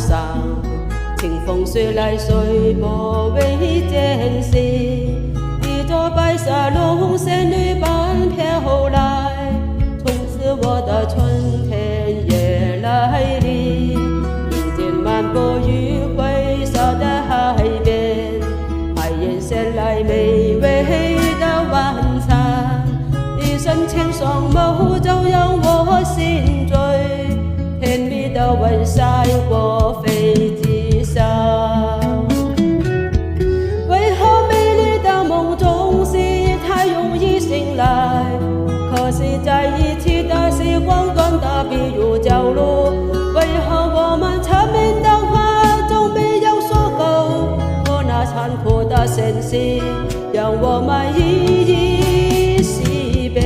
上，清风吹来随波为剑行，一朵白沙龙仙女般飘来，从此我的春天也来临。迎接漫步于灰色的海边，海燕衔来美味的晚餐，一声牵双眸就让我心醉，甜蜜的吻晒过飞机上。为何美丽的梦总是太容易醒来？可惜在一起的时光短得比如朝露，为何我们缠绵的话总没有说够？我那残酷的现实让我们依依惜别。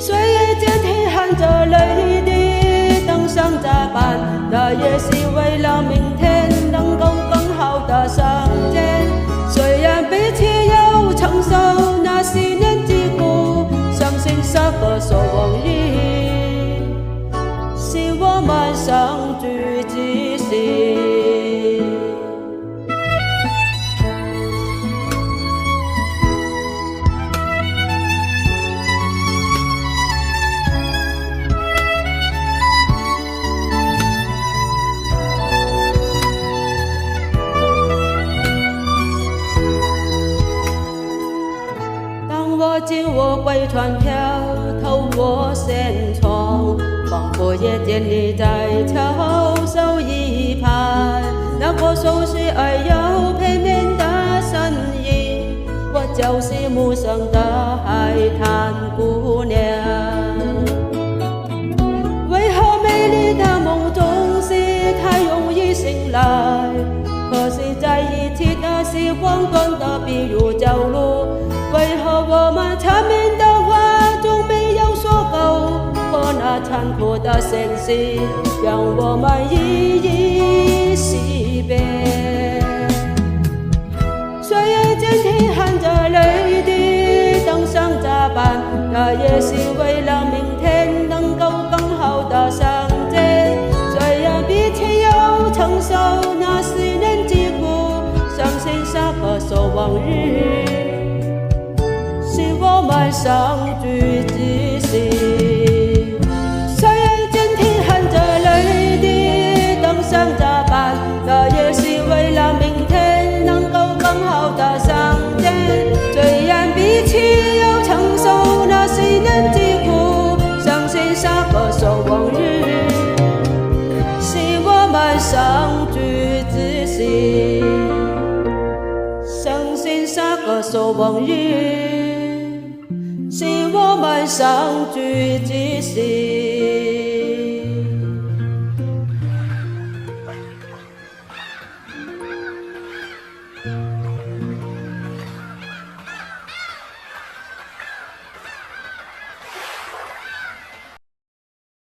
岁月间天含着泪滴，登上甲板，那也是为了明天能够更好的相见。虽然彼此要承受那些年疾苦，相信这个说往日是我们相聚之时。我进我归船漂，透过舷窗，仿佛也见你在翘首以盼。那个熟悉而又片面的身影，我就是陌生的海滩姑娘。为何美丽的梦总是太容易醒来？可惜在一起的时光短得比如朝露，为何我们缠绵的话总没有说够？可那残酷的现实让我们依依惜别。岁月间天含着泪滴，登上甲板，那也是为了明天能够更好的相见。虽然彼此要承受那些年疾苦，相信下个守往日是我们相聚之时。岁月间天含着泪滴，登上甲板，那也是为了明天能够更好的相见。虽然彼此要承受那些年疾苦，相信下个守往日是我们相聚之时。相信下个守往日是我们相聚之时。